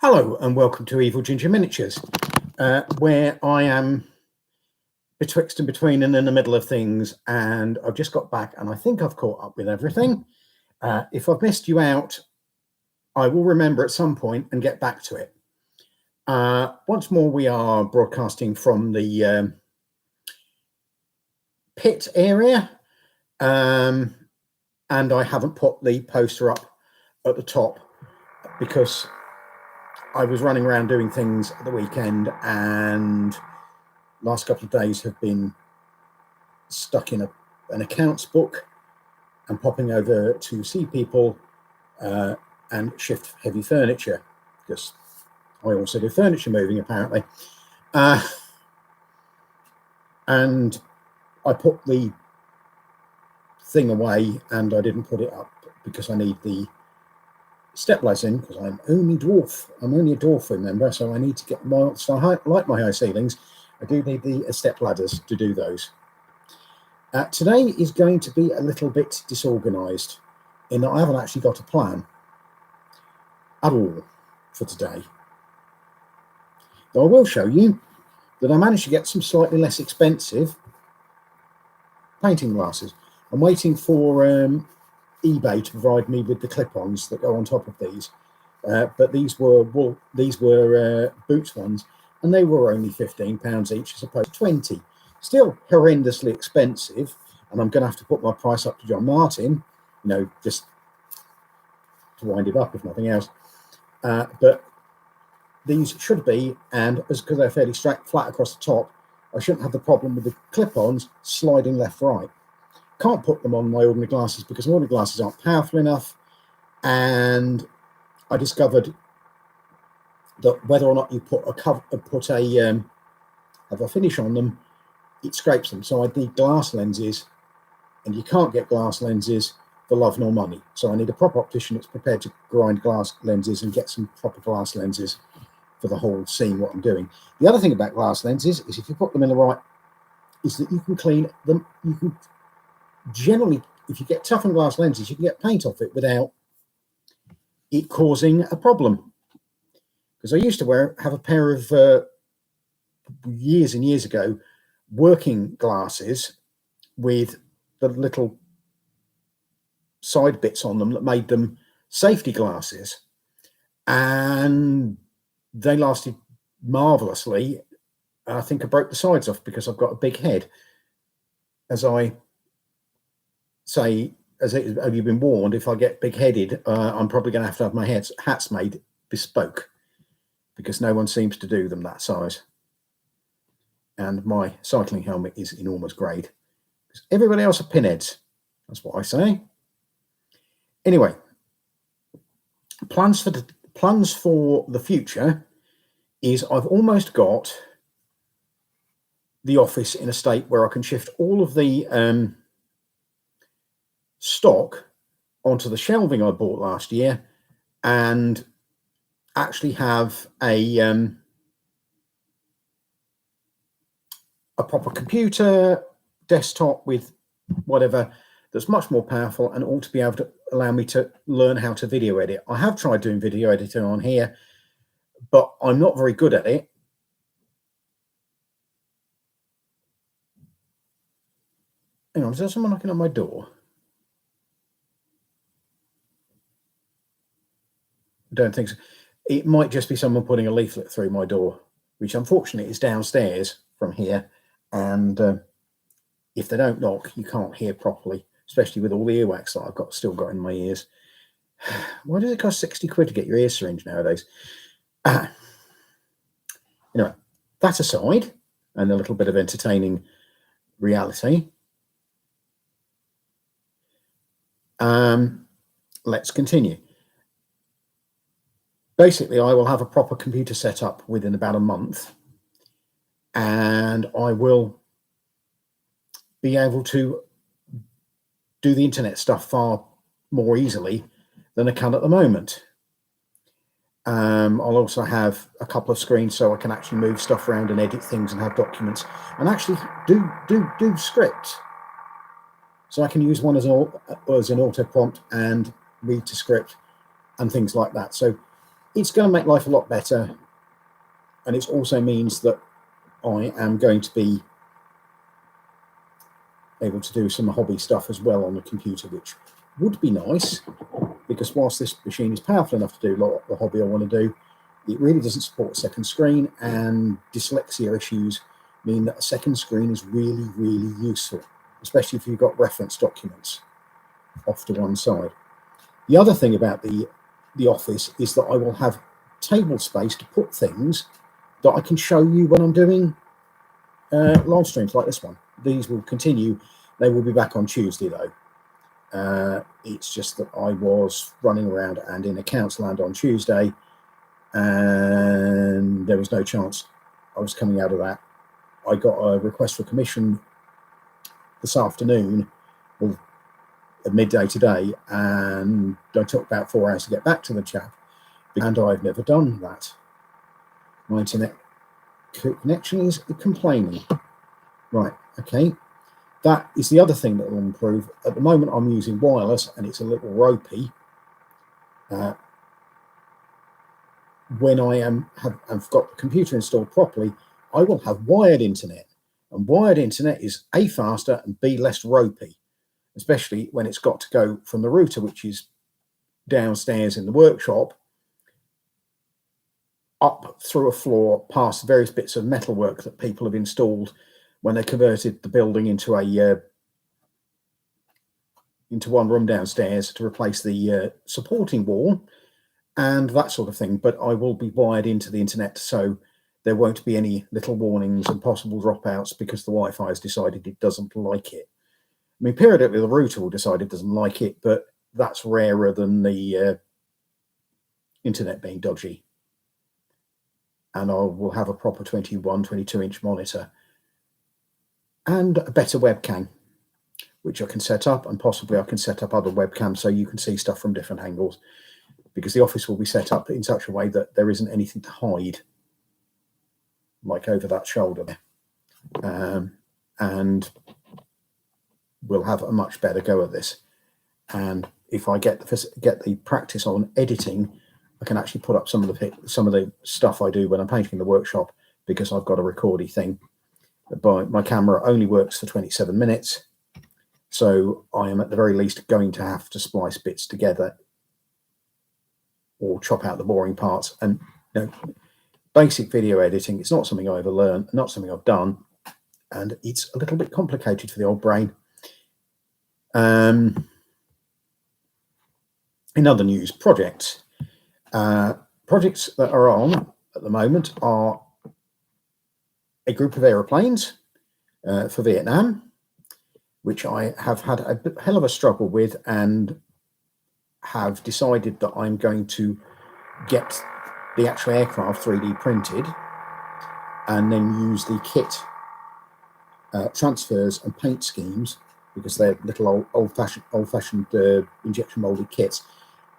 Hello and welcome to EvilGinger Miniatures, where I am betwixt and between and in the middle of things, and I've just got back and I think I've caught up with everything. If I've missed you out, I will remember at some point and get back to it. Once more, we are broadcasting from the pit area, and I haven't put the poster up at the top because I was running around doing things at the weekend, and last couple of days have been stuck in an accounts book and popping over to see people and shift heavy furniture, because I also do furniture moving apparently. And I put the thing away and I didn't put it up because I need the step ladders in, because I'm only a dwarf, remember, so I need to get my, so I like my high ceilings, I do need the step ladders to do those. Today is going to be a little bit disorganized in that I haven't actually got a plan at all for today. Though I will show you that I managed to get some slightly less expensive painting glasses. I'm waiting for eBay to provide me with the clip-ons that go on top of these, but these were Boots ones, and they were only £15 each as opposed to 20. Still horrendously expensive, and I'm going to have to put my price up to John Martin, you know, just to wind it up if nothing else. But these should be, and because they're fairly flat across the top, I shouldn't have the problem with the clip-ons sliding left-right. Can't put them on my ordinary glasses because my ordinary glasses aren't powerful enough, and I discovered that whether or not you put have a finish on them, it scrapes them. So I need glass lenses, and you can't get glass lenses for love nor money. So I need a proper optician that's prepared to grind glass lenses and get some proper glass lenses for the whole scene what I'm doing. The other thing about glass lenses is if you put them in the right, is that you can clean them. You can generally, if you get toughened glass lenses, you can get paint off it without it causing a problem. Because I used to have a pair of years and years ago working glasses with the little side bits on them that made them safety glasses, and they lasted marvelously. I think I broke the sides off because I've got a big head. As I say, have you been warned, if I get big-headed, I'm probably going to have my hats made bespoke, because no one seems to do them that size. And my cycling helmet is enormous grade. Everybody else are pinheads. That's what I say. Anyway, plans for the future is I've almost got the office in a state where I can shift all of the stock onto the shelving I bought last year and actually have a proper computer desktop with whatever that's much more powerful and ought to be able to allow me to learn how to video edit. I have tried doing video editing on here, but I'm not very good at it. Hang on, is there someone knocking on my door? I don't think so. It might just be someone putting a leaflet through my door, which unfortunately is downstairs from here. And if they don't knock, you can't hear properly, especially with all the earwax that I've still got in my ears. Why does it cost 60 quid to get your ear syringe nowadays? Anyway, that aside, and a little bit of entertaining reality, let's continue. Basically, I will have a proper computer set up within about a month, and I will be able to do the internet stuff far more easily than I can at the moment. I'll also have a couple of screens so I can actually move stuff around and edit things and have documents and actually do scripts. So I can use one as an auto prompt and read to script and things like that. So it's going to make life a lot better, and it also means that I am going to be able to do some hobby stuff as well on the computer, which would be nice, because whilst this machine is powerful enough to do the hobby I want to do, it really doesn't support a second screen, and dyslexia issues mean that a second screen is really, really useful, especially if you've got reference documents off to one side. The other thing about the office is that I will have table space to put things that I can show you when I'm doing live streams like this one. These will continue. They will be back on Tuesday though. It's just that I was running around and in accounts land on Tuesday, and there was no chance I was coming out of that. I got a request for commission this afternoon, or at midday today, and I took about 4 hours to get back to the chap, and I've never done that. My internet connection is complaining. Right, okay. That is the other thing that will improve. At the moment, I'm using wireless, and it's a little ropey. When I've got the computer installed properly, I will have wired internet, and wired internet is A, faster, and B, less ropey, especially when it's got to go from the router, which is downstairs in the workshop, up through a floor, past various bits of metalwork that people have installed when they converted the building into one room downstairs to replace the supporting wall and that sort of thing. But I will be wired into the internet, so there won't be any little warnings and possible dropouts because the Wi-Fi has decided it doesn't like it. I mean, periodically the router will decide it doesn't like it, but that's rarer than the internet being dodgy. And I will have a proper 22-inch monitor and a better webcam, which I can set up, and possibly I can set up other webcams so you can see stuff from different angles, because the office will be set up in such a way that there isn't anything to hide, like over that shoulder there. And we'll have a much better go at this. And if I get the practice on editing, I can actually put up some of the stuff I do when I'm painting in the workshop, because I've got a recordy thing. But my camera only works for 27 minutes, so I am at the very least going to have to splice bits together or chop out the boring parts. And basic video editing, it's not something I ever learned, not something I've done, and it's a little bit complicated for the old brain. In other news, projects that are on at the moment are a group of aeroplanes for Vietnam, which I have had a hell of a struggle with, and have decided that I'm going to get the actual aircraft 3D printed and then use the kit transfers and paint schemes, because they're little old-fashioned injection molded kits.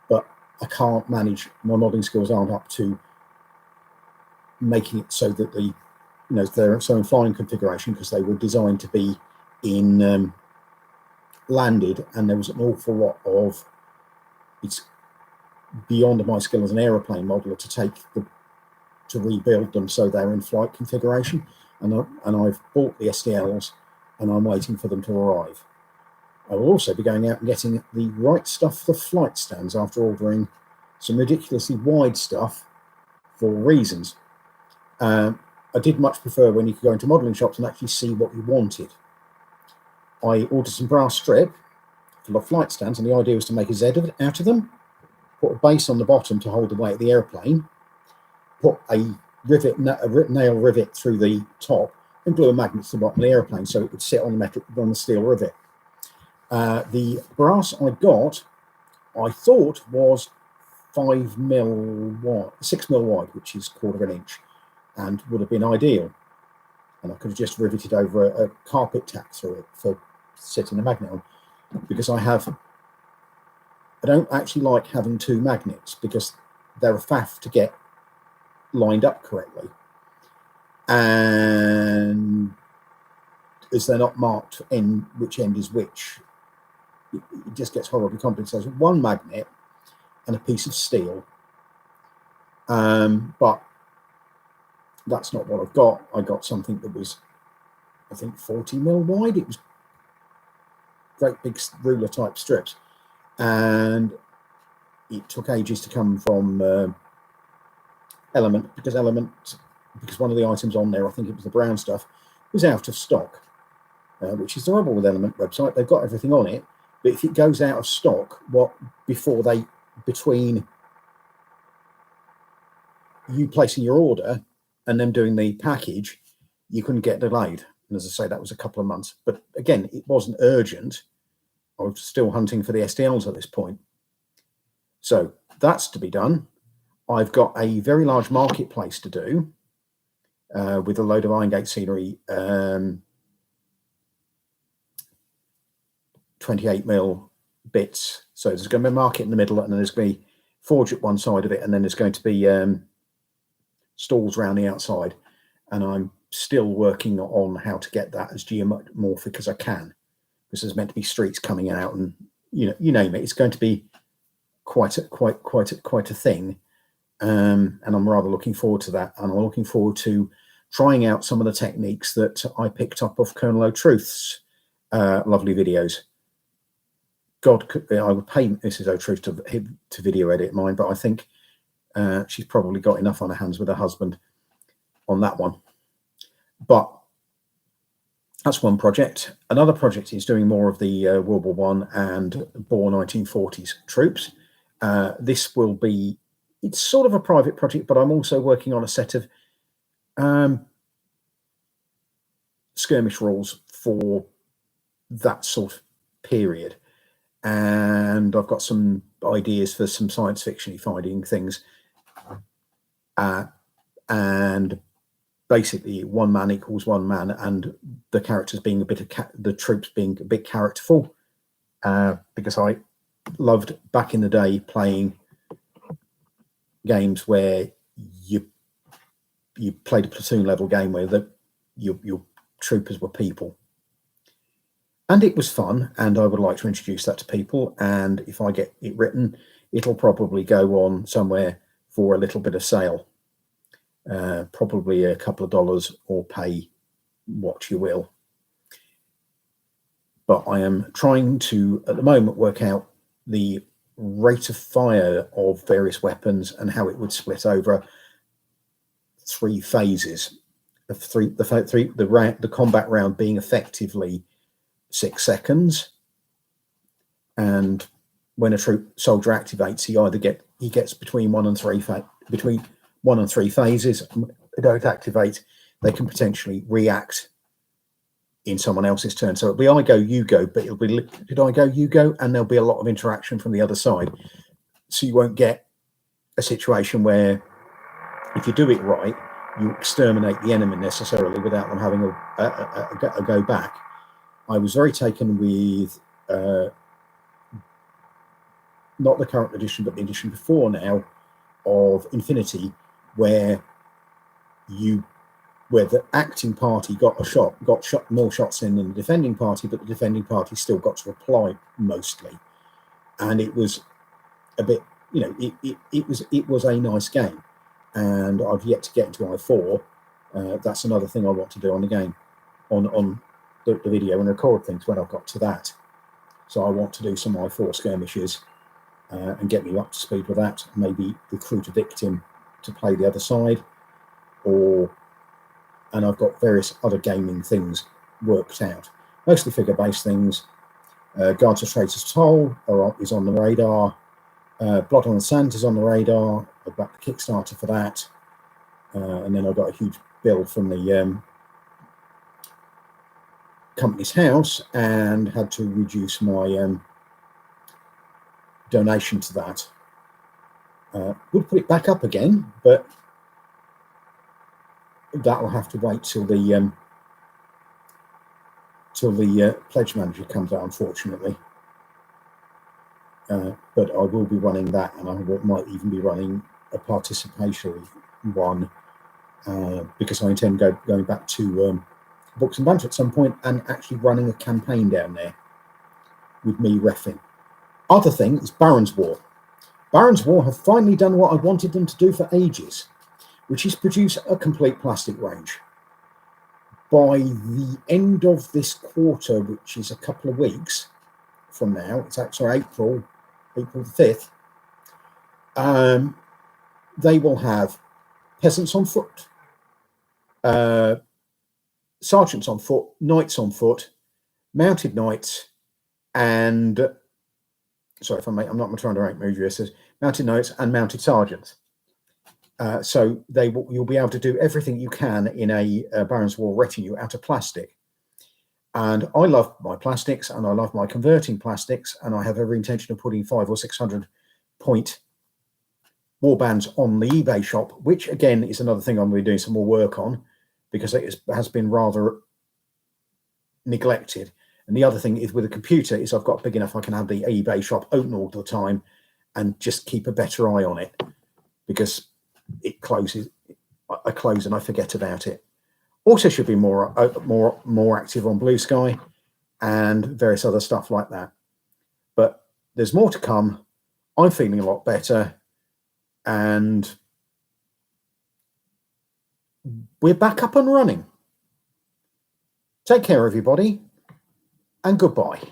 But I can't manage, my modelling skills aren't up to making it so that they're so in flying configuration, because they were designed to be in landed, and there was an awful lot of, it's beyond my skill as an aeroplane modeler to rebuild them so they're in flight configuration. And I've bought the STLs, and I'm waiting for them to arrive. I will also be going out and getting the right stuff for flight stands after ordering some ridiculously wide stuff for reasons. I did much prefer when you could go into modelling shops and actually see what you wanted. I ordered some brass strip for the flight stands, and the idea was to make a Z out of them, put a base on the bottom to hold the weight of the airplane, put a nail rivet through the top, and glue a magnet to the bottom of the airplane so it would sit on the steel rivet. The brass I got, I thought was 6 mil wide, which is 1/4 inch, and would have been ideal. And I could have just riveted over a carpet tack through it for setting the magnet on, because I don't actually like having 2 magnets, because they're a faff to get lined up correctly, and as they're not marked in which end is which, it just gets horribly complicated. So one magnet and a piece of steel, But that's not what I've got. I got something that was, I think, 40mm wide. It was great big ruler type strips, and it took ages to come from Element, because one of the items on there, I think it was the brown stuff, was out of stock, which is horrible with Element website. They've got everything on it, but if it goes out of stock, between you placing your order and them doing the package, you couldn't get delayed. And as I say, that was a couple of months. But again, it wasn't urgent. I was still hunting for the STLs at this point. So that's to be done. I've got a very large marketplace to do with a load of Iron Gate scenery, 28mm bits. So there's going to be a market in the middle, and then there's going to be forge at one side of it, and then there's going to be stalls around the outside. And I'm still working on how to get that as geomorphic as I can, because there's meant to be streets coming out, and you name it. It's going to be quite a thing. And I'm rather looking forward to that. And I'm looking forward to trying out some of the techniques that I picked up off Colonel O'Truth's lovely videos. God, I would pay Mrs. O'Truth to video edit mine, but I think she's probably got enough on her hands with her husband on that one. But that's one project. Another project is doing more of the World War I and Boer 1940s troops. This will be, it's sort of a private project, but I'm also working on a set of skirmish rules for that sort of period. And I've got some ideas for some science fiction-y finding things. And basically one man equals one man, and the characters being the troops being a bit characterful, because I loved back in the day playing games where you played a platoon level game where your troopers were people, and it was fun, and I would like to introduce that to people. And if I get it written, it'll probably go on somewhere for a little bit of sale, probably a couple of dollars, or pay what you will. But I am trying to at the moment work out the rate of fire of various weapons and how it would split over 3 phases of the combat round being effectively 6 seconds. And when a soldier activates, he gets between 1 and 3 phases. They don't activate, they can potentially react in someone else's turn. So it'll be I go, you go, but it'll be did I go, you go, and there'll be a lot of interaction from the other side. So you won't get a situation where, if you do it right, you exterminate the enemy necessarily without them having a go back. I was very taken with not the current edition, but the edition before now of Infinity, where the acting party got more shots in than the defending party, but the defending party still got to reply mostly, and it was a bit, it was a nice game. And I've yet to get into I4. That's another thing I want to do on the game, on the video, and record things when I've got to that. So I want to do some I4 skirmishes and get me up to speed with that. Maybe recruit a victim to play the other side, and I've got various other gaming things worked out, mostly figure-based things. Guards of Traitor's Toll is on the radar. Blood on the Sands is on the radar. I've got the Kickstarter for that. And then I've got a huge bill from the company's house, and had to reduce my donation to that. Would put it back up again, but that will have to wait till the pledge manager comes out, unfortunately. But I will be running that, and I might even be running a participatory one, because I intend going back to Books and Banter at some point and actually running a campaign down there with me reffing. Other thing is Baron's War. Barron's War have finally done what I wanted them to do for ages, which is produce a complete plastic range. By the end of this quarter, which is a couple of weeks from now, it's actually April the 5th, they will have peasants on foot, sergeants on foot, knights on foot, mounted knights, and sorry if I'm not trying to make movies, mounted knights and mounted sergeants. So you'll be able to do everything you can in a Barron's War retinue out of plastic. And I love my plastics, and I love my converting plastics, and I have every intention of putting 500 or 600 point warbands on the eBay shop, which again is another thing I'm going to be doing some more work on, because it has been rather neglected. And the other thing is with a computer is I've got big enough I can have the eBay shop open all the time and just keep a better eye on it, because it closes. I close and I forget about it. Also should be more active on Blue Sky and various other stuff like that. But there's more to come. I'm feeling a lot better, and we're back up and running. Take care, everybody, and goodbye.